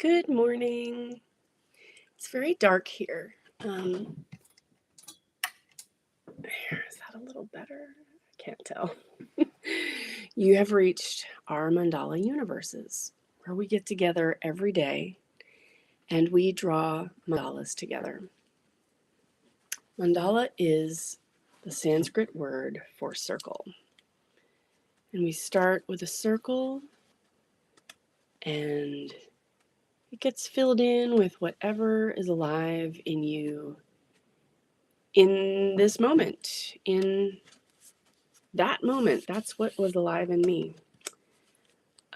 Good morning. It's very dark here. Is that a little better? I can't tell. You have reached our Mandala universes, where we get together every day and we draw mandalas together. Mandala is the Sanskrit word for circle. And we start with a circle and it gets filled in with whatever is alive in you in this moment, in that moment. That's what was alive in me.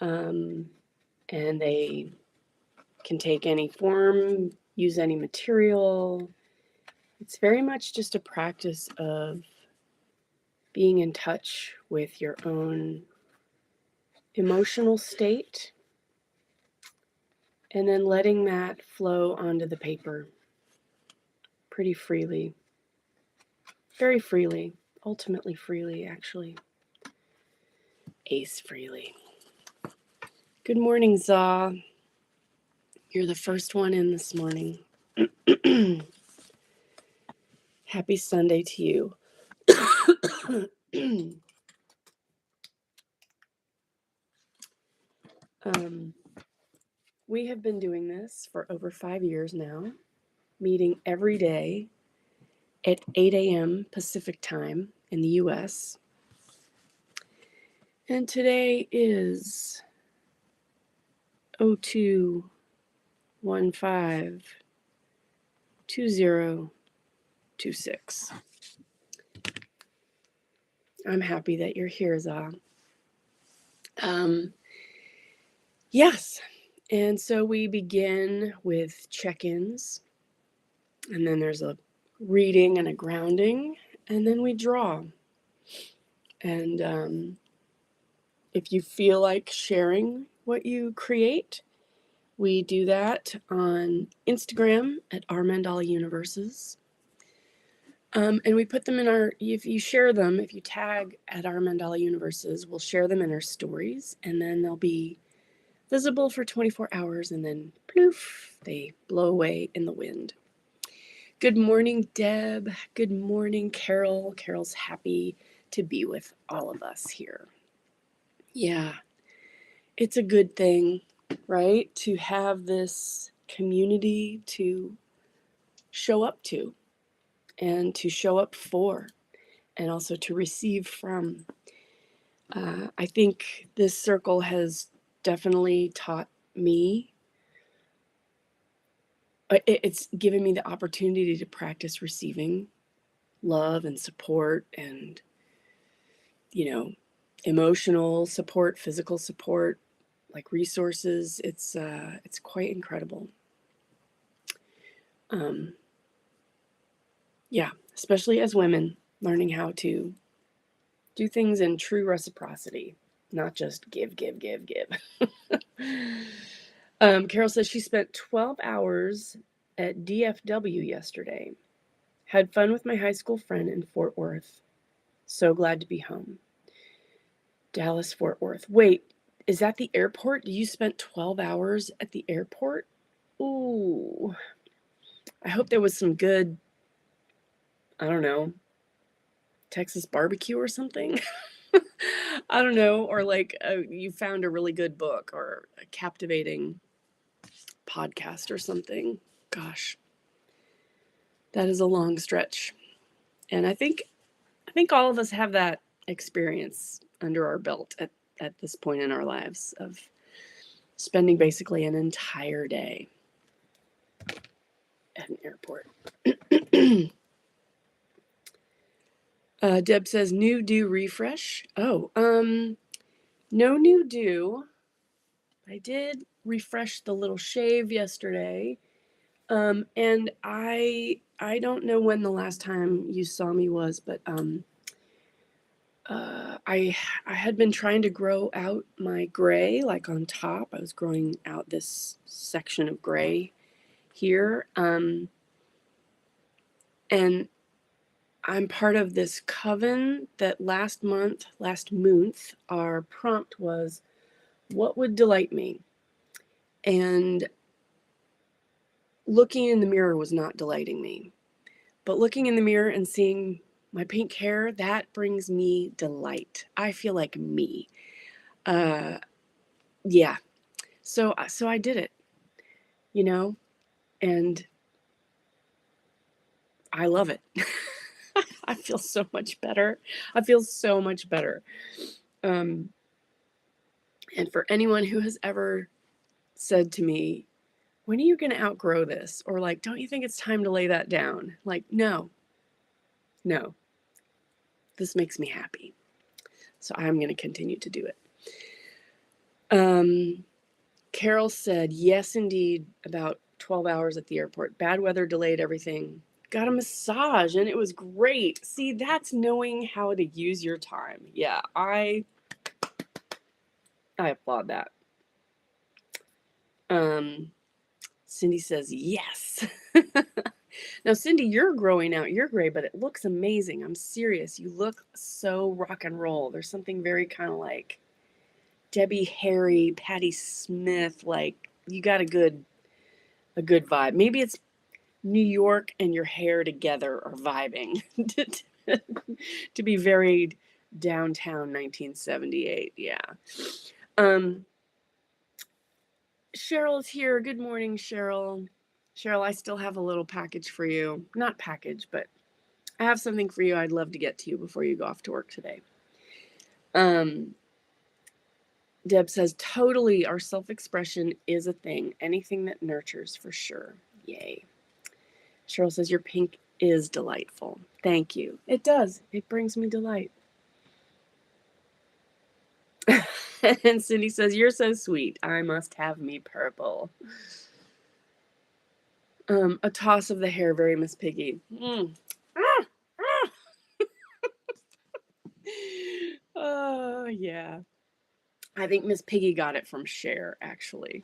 And they can take any form, use any material. It's very much just a practice of being in touch with your own emotional state and then letting that flow onto the paper pretty freely. Very freely. Ultimately freely, actually. Ace freely. Good morning, Za. You're the first one in this morning. Happy Sunday to you. We have been doing this for over 5 years now, meeting every day at 8 a.m. Pacific time in the U.S. And today is 02152026. I'm happy that you're here, Za. Yes. And so we begin with check-ins, and then there's a reading and a grounding, and then we draw. And if you feel like sharing what you create, we do that on Instagram at our Mandala Universes. And we put them in if you share them, if you tag at our Mandala Universes, we'll share them in our stories, and then they'll be visible for 24 hours, and then ploof, they blow away in the wind. Good morning, Deb. Good morning, Carol. Carol's happy to be with all of us here. Yeah, it's a good thing, right? To have this community to show up to and to show up for and also to receive from. I think this circle has definitely taught me. It's given me the opportunity to practice receiving love and support and, emotional support, physical support, like resources. It's quite incredible. Yeah, especially as women, learning how to do things in true reciprocity, not just give. Carol says she spent 12 hours at DFW yesterday. Had fun with my high school friend in Fort Worth. So glad to be home. Dallas, Fort Worth. Wait, is that the airport? You spent 12 hours at the airport? Ooh. I hope there was some good, I don't know, Texas barbecue or something. I don't know. Or like you found a really good book or a captivating podcast or something. Gosh, that is a long stretch. And I think all of us have that experience under our belt at this point in our lives of spending basically an entire day at an airport. Deb says, new do refresh. Oh, no new do. I did refresh the little shave yesterday. And I don't know when the last time you saw me was, but I had been trying to grow out my gray, like on top. I was growing out this section of gray here. And I'm part of this coven that last month, our prompt was, what would delight me? And looking in the mirror was not delighting me. But looking in the mirror and seeing my pink hair, that brings me delight. I feel like me. Yeah. So I did it, and I love it. I feel so much better. I feel so much better. And for anyone who has ever said to me, when are you going to outgrow this? Or like, don't you think it's time to lay that down? Like, no, this makes me happy. So I'm going to continue to do it. Carol said, yes, indeed, about 12 hours at the airport. Bad weather delayed everything. Got a massage and it was great. See, that's knowing how to use your time. Yeah, I applaud that. Cindy says, yes. Now, Cindy, you're growing out your gray, but it looks amazing. I'm serious. You look so rock and roll. There's something very kind of like Debbie Harry, Patti Smith. Like you got a good vibe. Maybe it's New York and your hair together are vibing to be very downtown 1978. Yeah. Cheryl's here. Good morning, Cheryl. Cheryl, I still have a little package for you. Not package, but I have something for you I'd love to get to you before you go off to work today. Deb says, totally, our self-expression is a thing. Anything that nurtures, for sure. Yay. Cheryl says, your pink is delightful. Thank you. It does. It brings me delight. And Cindy says, you're so sweet. I must have me purple. A toss of the hair, very Miss Piggy. Oh, yeah. I think Miss Piggy got it from Cher, actually.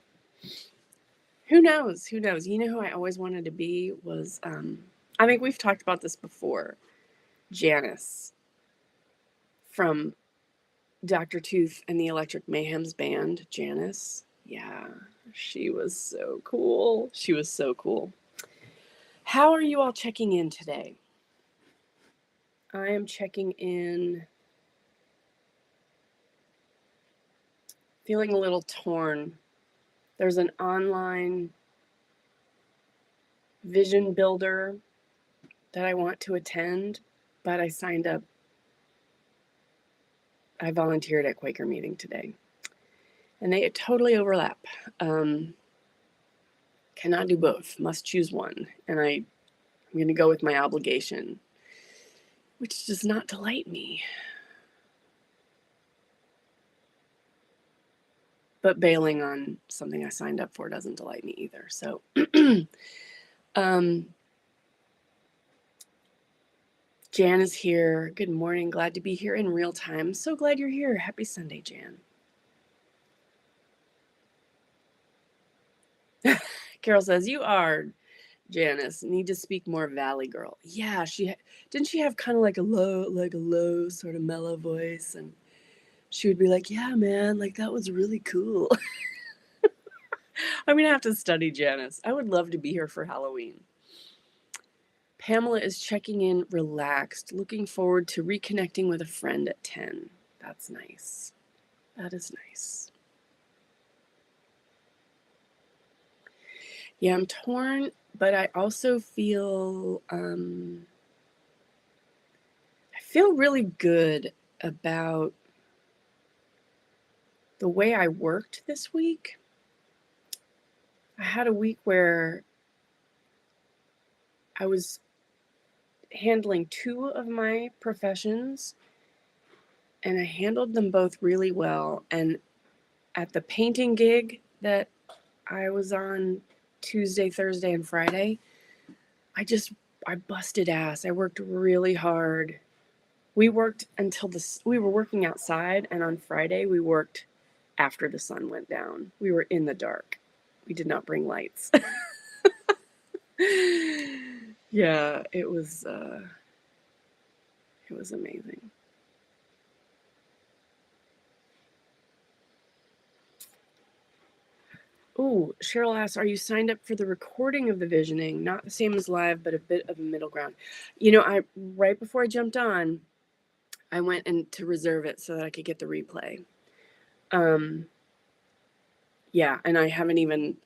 Who knows? Who knows? You know who I always wanted to be was, I think we've talked about this before, Janice from Dr. Tooth and the Electric Mayhems band. Janice. Yeah, she was so cool. She was so cool. How are you all checking in today? I am checking in, feeling a little torn. There's an online vision builder that I want to attend, but I signed up. I volunteered at Quaker Meeting today, and they totally overlap. Cannot do both, must choose one, and I'm going to go with my obligation, which does not delight me. But bailing on something I signed up for doesn't delight me either. So, Jan is here. Good morning. Glad to be here in real time. So glad you're here. Happy Sunday, Jan. Carol says, you are, Janice. Need to speak more Valley Girl. Yeah, didn't she have kind of like a low, sort of mellow voice? And she would be like, yeah, man, like that was really cool. I'm going to have to study Janice. I would love to be here for Halloween. Pamela is checking in relaxed, looking forward to reconnecting with a friend at 10. That's nice. That is nice. Yeah, I'm torn, but I also feel really good about the way I worked this week. I had a week where I was handling two of my professions, and I handled them both really well. And at the painting gig that I was on Tuesday, Thursday, and Friday, I busted ass. I worked really hard. We worked we were working outside, and on Friday we worked after the sun went down. We were in the dark. We did not bring lights. Yeah, it was amazing. Ooh, Cheryl asks, are you signed up for the recording of the visioning? Not the same as live, but a bit of a middle ground. Right before I jumped on, I went in to reserve it so that I could get the replay. Yeah, and I haven't even,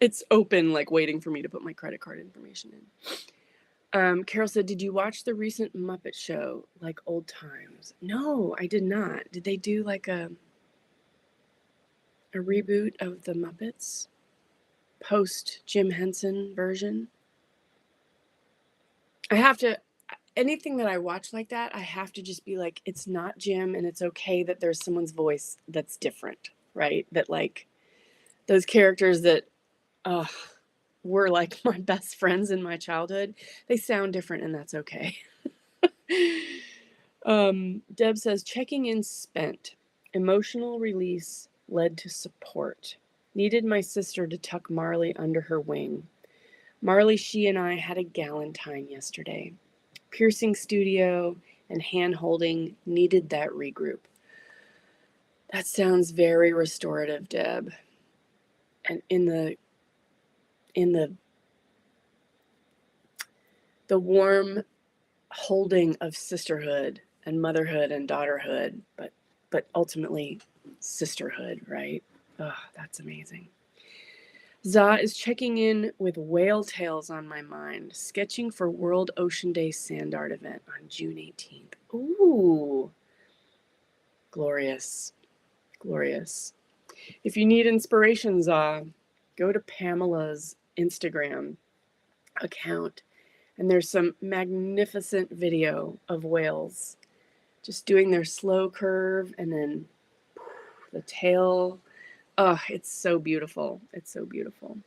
it's open, like waiting for me to put my credit card information in. Carol said, did you watch the recent Muppet Show, like old times? No, I did not. Did they do like a reboot of the Muppets? Post Jim Henson version? I have to, anything that I watch like that, I have to just be like, it's not Jim, and it's okay that there's someone's voice that's different, right? That like those characters that were like my best friends in my childhood, they sound different, and that's okay. Deb says, checking in spent. Emotional release led to support. Needed my sister to tuck Marley under her wing. Marley, she and I had a galentine yesterday. Piercing studio and hand-holding needed that regroup. That sounds very restorative, Deb. And in the warm holding of sisterhood and motherhood and daughterhood, but ultimately sisterhood, right? Oh, that's amazing. Za is checking in with whale tails on my mind, sketching for World Ocean Day Sand Art event on June 18th. Ooh, glorious, glorious. If you need inspiration, Za, go to Pamela's Instagram account, and there's some magnificent video of whales just doing their slow curve and then the tail. Oh, it's so beautiful. It's so beautiful.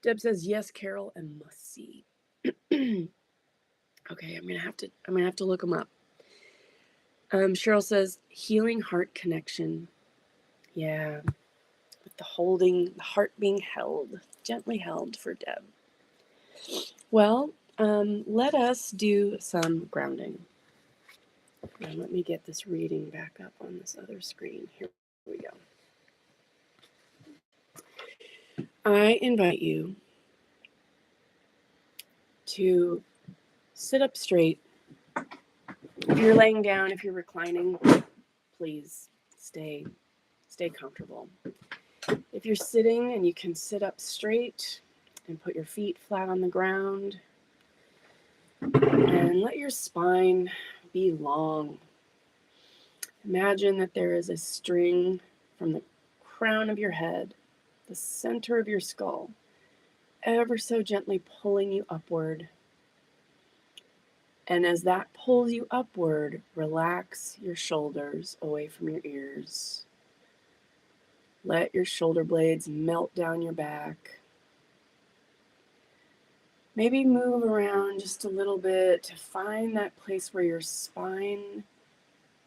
Deb says, yes, Carol, and must see. Okay, I'm gonna have to look them up. Cheryl says, healing heart connection. Yeah, with the heart being held, gently held for Deb. Well, let us do some grounding. And let me get this reading back up on this other screen. Here we go. I invite you to sit up straight. If you're laying down, if you're reclining, please stay comfortable. If you're sitting and you can sit up straight and put your feet flat on the ground and let your spine be long. Imagine that there is a string from the crown of your head, the center of your skull, ever so gently pulling you upward. And as that pulls you upward, relax your shoulders away from your ears. Let your shoulder blades melt down your back. Maybe move around just a little bit to find that place where your spine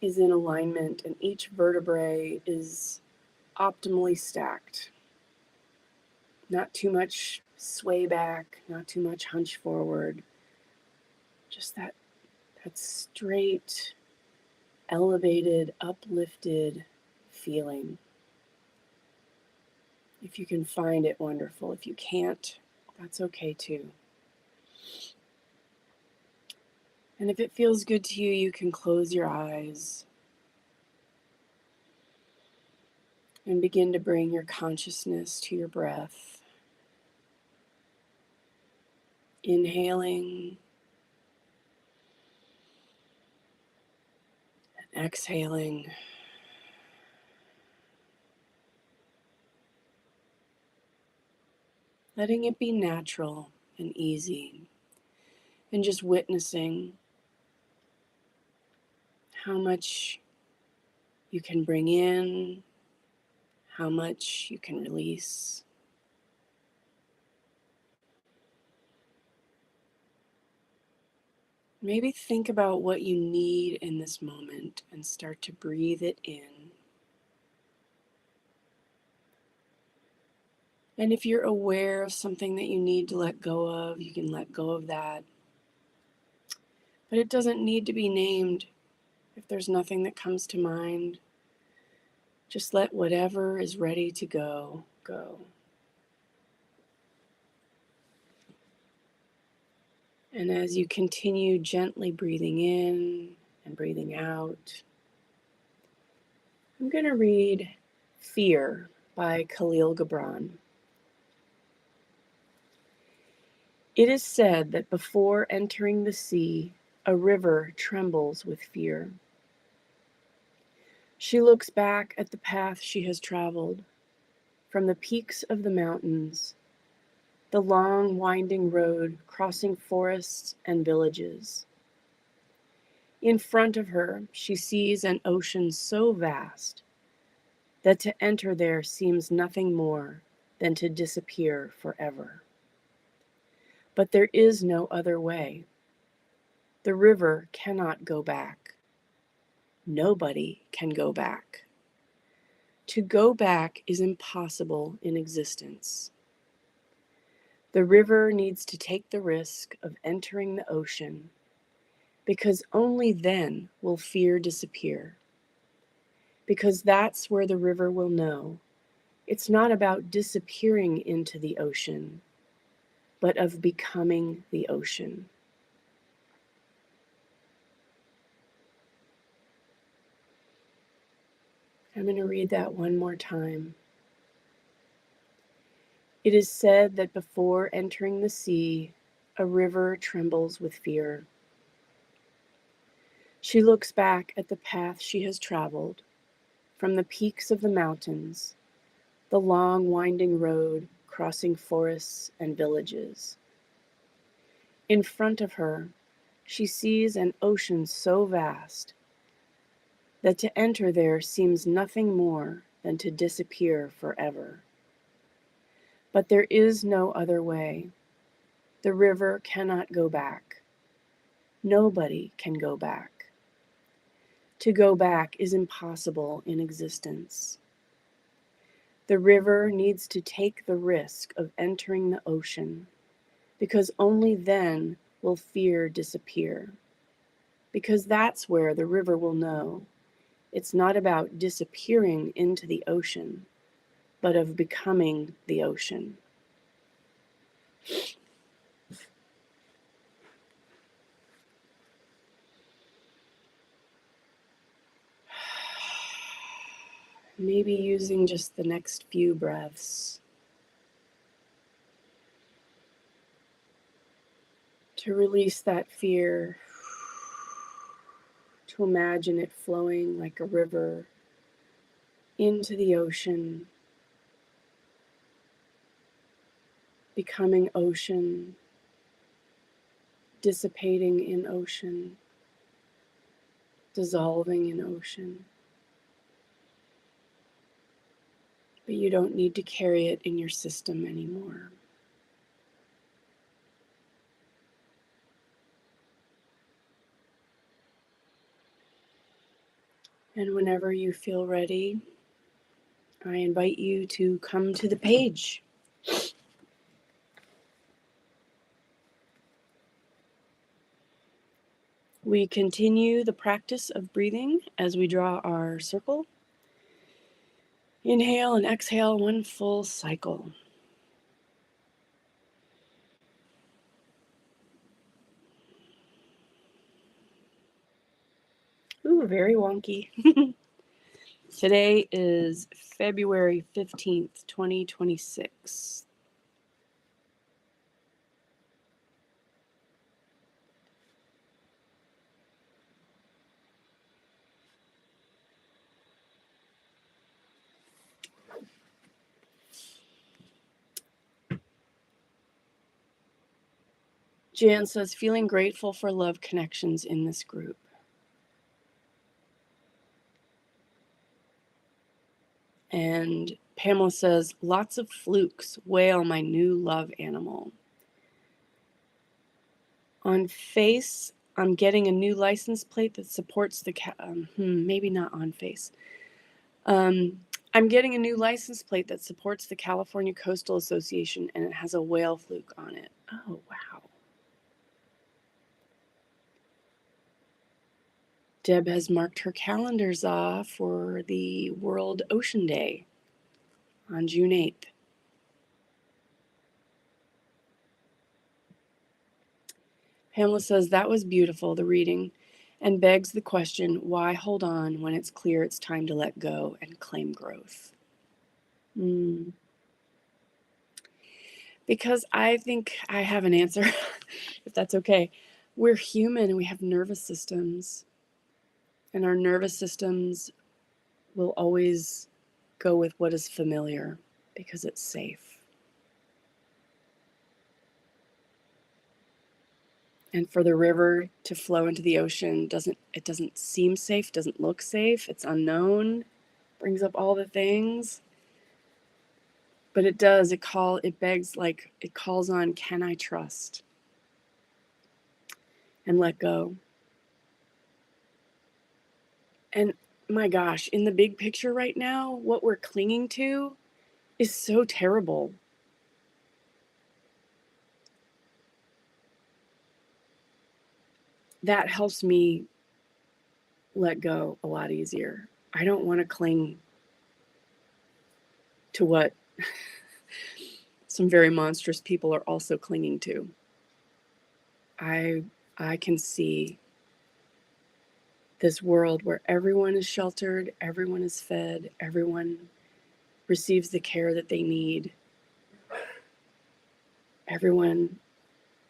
is in alignment and each vertebrae is optimally stacked. Not too much sway back, not too much hunch forward. Just that straight, elevated, uplifted feeling. If you can find it, wonderful. If you can't, that's okay too. And if it feels good to you, you can close your eyes and begin to bring your consciousness to your breath. Inhaling and exhaling. Letting it be natural and easy. And just witnessing how much you can bring in, how much you can release. Maybe think about what you need in this moment and start to breathe it in. And if you're aware of something that you need to let go of, you can let go of that. But it doesn't need to be named. If there's nothing that comes to mind, just let whatever is ready to go, go. And as you continue gently breathing in and breathing out, I'm going to read Fear by Khalil Gibran. It is said that before entering the sea, a river trembles with fear. She looks back at the path she has traveled, from the peaks of the mountains, the long winding road crossing forests and villages. In front of her, she sees an ocean so vast that to enter there seems nothing more than to disappear forever. But there is no other way. The river cannot go back. Nobody can go back. To go back is impossible in existence. The river needs to take the risk of entering the ocean, because only then will fear disappear. Because that's where the river will know it's not about disappearing into the ocean, but of becoming the ocean. I'm going to read that one more time. It is said that before entering the sea, a river trembles with fear. She looks back at the path she has traveled, from the peaks of the mountains, the long winding road crossing forests and villages. In front of her, she sees an ocean so vast that to enter there seems nothing more than to disappear forever. But there is no other way. The river cannot go back. Nobody can go back. To go back is impossible in existence. The river needs to take the risk of entering the ocean, because only then will fear disappear. Because that's where the river will know it's not about disappearing into the ocean, but of becoming the ocean. Maybe using just the next few breaths to release that fear, to imagine it flowing like a river into the ocean, becoming ocean, dissipating in ocean, dissolving in ocean. But you don't need to carry it in your system anymore. And whenever you feel ready, I invite you to come to the page. We continue the practice of breathing as we draw our circle. Inhale and exhale one full cycle. Ooh, very wonky. Today is February 15th, 2026. Jan says, feeling grateful for love connections in this group. And Pamela says, lots of flukes, whale, my new love animal. On Face, I'm getting a new license plate that supports the, maybe not on Face. I'm getting a new license plate that supports the California Coastal Association, and it has a whale fluke on it. Oh, wow. Deb has marked her calendars off for the World Ocean Day on June 8th. Pamela says, that was beautiful, the reading, and begs the question, why hold on when it's clear it's time to let go and claim growth? Because I think I have an answer, if that's okay. We're human and we have nervous systems, and our nervous systems will always go with what is familiar because it's safe. And for the river to flow into the ocean, it doesn't seem safe, doesn't look safe, it's unknown, brings up all the things. But it does, it begs, like, it calls on, can I trust and let go? And my gosh, in the big picture right now, what we're clinging to is so terrible. That helps me let go a lot easier. I don't want to cling to what some very monstrous people are also clinging to. I can see this world where everyone is sheltered, everyone is fed, everyone receives the care that they need. Everyone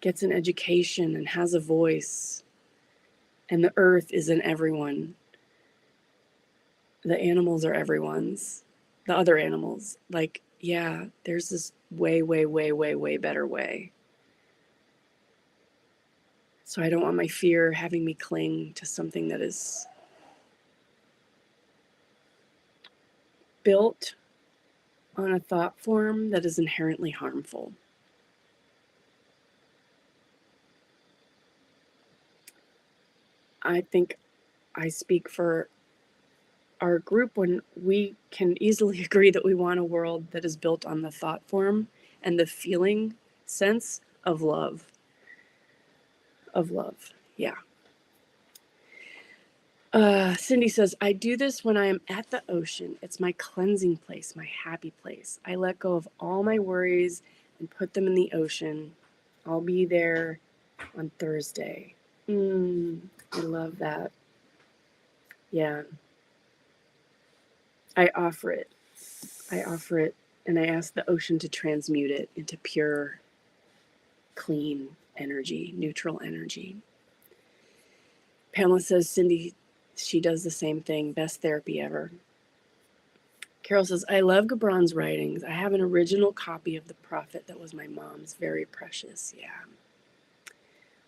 gets an education and has a voice. And the earth is in everyone. The animals are everyone's. The other animals. Like, yeah, there's this way, way, way, way, way better way. So I don't want my fear having me cling to something that is built on a thought form that is inherently harmful. I think I speak for our group when we can easily agree that we want a world that is built on the thought form and the feeling sense of love. Of love, yeah. Cindy says, I do this when I am at the ocean. It's my cleansing place, my happy place. I let go of all my worries and put them in the ocean. I'll be there on Thursday. I love that. Yeah. I offer it. And I ask the ocean to transmute it into pure, clean energy, neutral energy. Pamela says, Cindy, she does the same thing. Best therapy ever. Carol says, I love Gibran's writings. I have an original copy of The Prophet that was my mom's. Very precious. Yeah.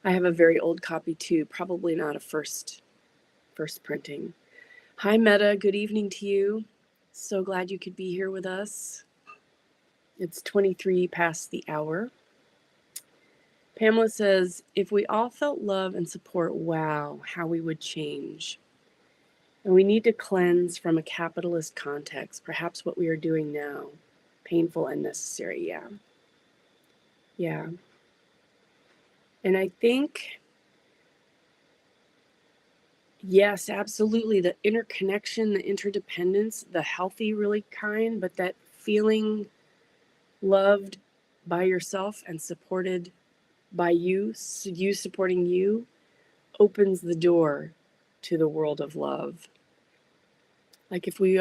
I have a very old copy too. Probably not a first printing. Hi, Meta. Good evening to you. So glad you could be here with us. It's 23 past the hour. Pamela says, if we all felt love and support, wow, how we would change. And we need to cleanse from a capitalist context, perhaps what we are doing now, painful and necessary, yeah. Yeah. And I think, yes, absolutely, the interconnection, the interdependence, the healthy really kind, but that feeling loved by yourself and supported by you supporting you, opens the door to the world of love. Like if we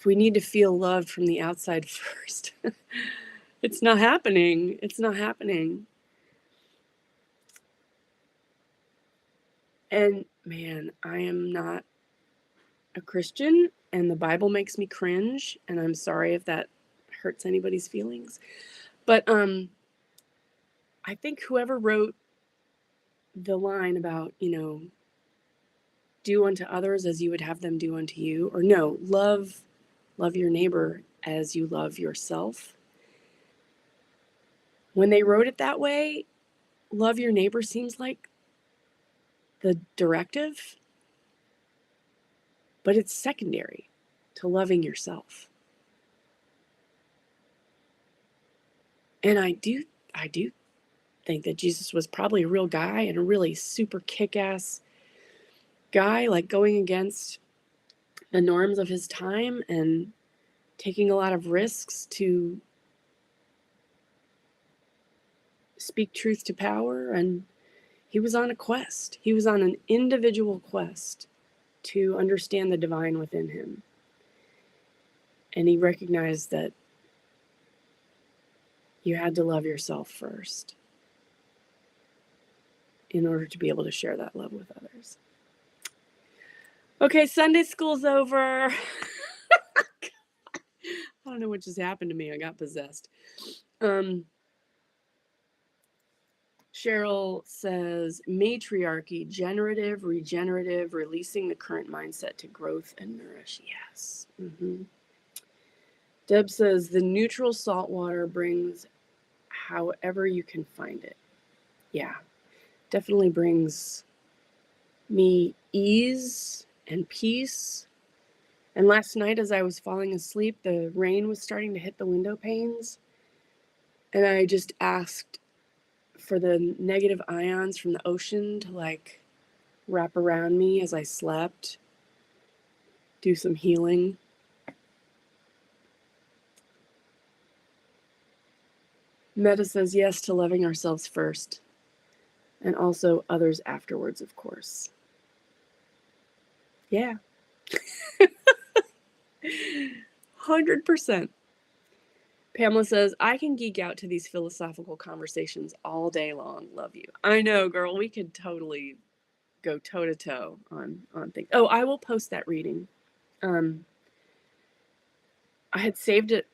need to feel loved from the outside first, it's not happening. It's not happening. And man, I am not a Christian, and the Bible makes me cringe, and I'm sorry if that hurts anybody's feelings. But I think whoever wrote the line about, do unto others as you would have them do unto you, or no, love your neighbor as you love yourself. When they wrote it that way, love your neighbor seems like the directive, but it's secondary to loving yourself. And I do think that Jesus was probably a real guy and a really super kick-ass guy, like going against the norms of his time and taking a lot of risks to speak truth to power. And he was on a quest. He was on an individual quest to understand the divine within him. And he recognized that you had to love yourself first in order to be able to share that love with others. Okay, Sunday school's over. I don't know what just happened to me. I got possessed. Cheryl says, matriarchy, generative, regenerative, releasing the current mindset to growth and nourish. Yes. Mm-hmm. Deb says, the neutral salt water brings however you can find it. Yeah, definitely brings me ease and peace. And last night, as I was falling asleep, the rain was starting to hit the window panes. And I just asked for the negative ions from the ocean to like wrap around me as I slept, do some healing. Meta says yes to loving ourselves first and also others afterwards, of course. Yeah. 100%. Pamela says, I can geek out to these philosophical conversations all day long. Love you. I know, girl. We could totally go toe-to-toe on things. Oh, I will post that reading. I had saved it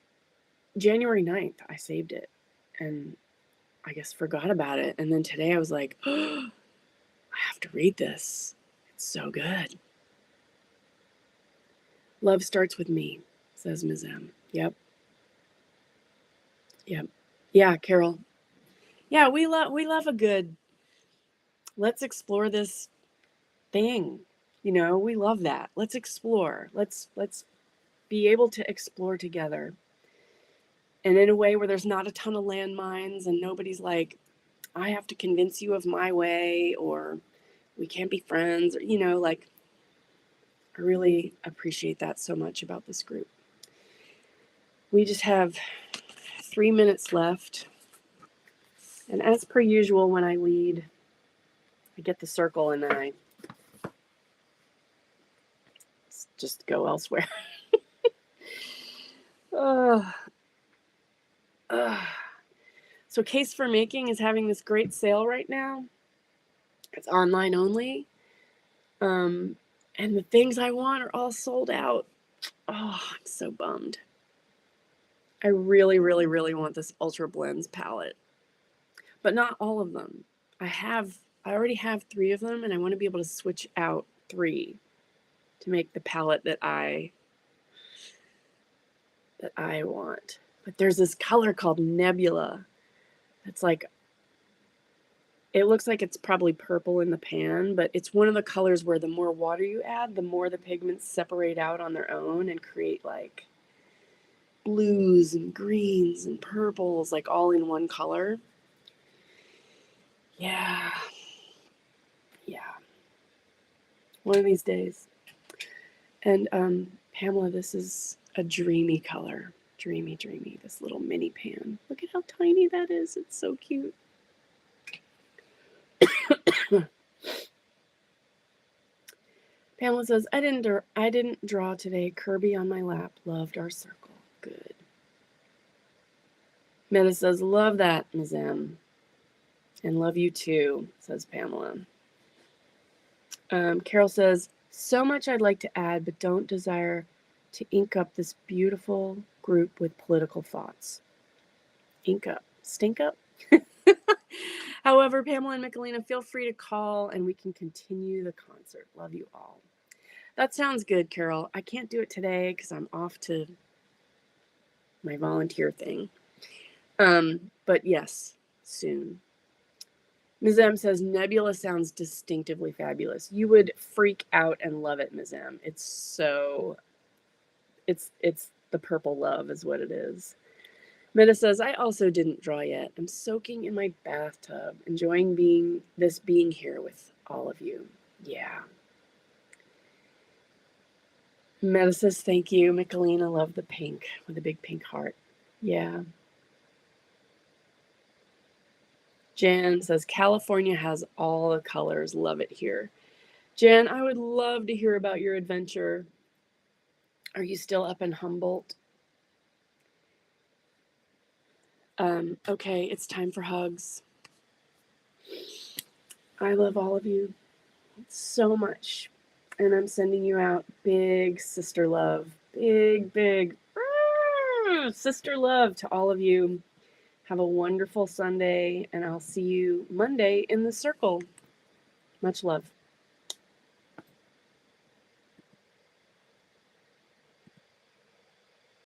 January 9th. I saved it and I guess forgot about it. And then today I was like, oh, I have to read this. It's so good. Love starts with me, says Ms. M. Yep. Yeah, Carol. Yeah, we love a good, let's explore this thing. You know, we love that. Let's explore. Let's be able to explore together. And in a way where there's not a ton of landmines and nobody's like, I have to convince you of my way, or we can't be friends, or, you know, like, I really appreciate that so much about this group. We just have 3 minutes left. And as per usual, when I lead, I get the circle and then I just go elsewhere. So Case for Making is having this great sale right now. It's online only. And the things I want are all sold out. Oh, I'm so bummed. I really, really, really want this Ultra Blends palette. But not all of them. I already have 3 of them, and I want to be able to switch out 3 to make the palette that I want. But there's this color called Nebula. It's like, it looks like it's probably purple in the pan, but it's one of the colors where the more water you add, the more the pigments separate out on their own and create like blues and greens and purples, like all in one color. Yeah. One of these days. And Pamela, this is a dreamy color. Dreamy, this little mini pan. Look at how tiny that is. It's so cute. Pamela says, I didn't draw today. Kirby on my lap. Loved our circle. Good. Meta says, love that, Ms. M. And love you too, says Pamela. Carol says, so much I'd like to add, but don't desire to ink up this beautiful group with political thoughts. Ink up. Stink up? However, Pamela and Michelina, feel free to call and we can continue the concert. Love you all. That sounds good, Carol. I can't do it today because I'm off to my volunteer thing. But yes, soon. Ms. M says, Nebula sounds distinctively fabulous. You would freak out and love it, Ms. M. It's the purple love is what it is. Meta says, I also didn't draw yet. I'm soaking in my bathtub, enjoying being here with all of you. Yeah. Meta says, thank you. Michelina, love the pink with a big pink heart. Yeah. Jan says, California has all the colors. Love it here. Jan, I would love to hear about your adventure. Are you still up in Humboldt? Okay, it's time for hugs. I love all of you so much. And I'm sending you out big sister love. Big sister love to all of you. Have a wonderful Sunday, and I'll see you Monday in the circle. Much love.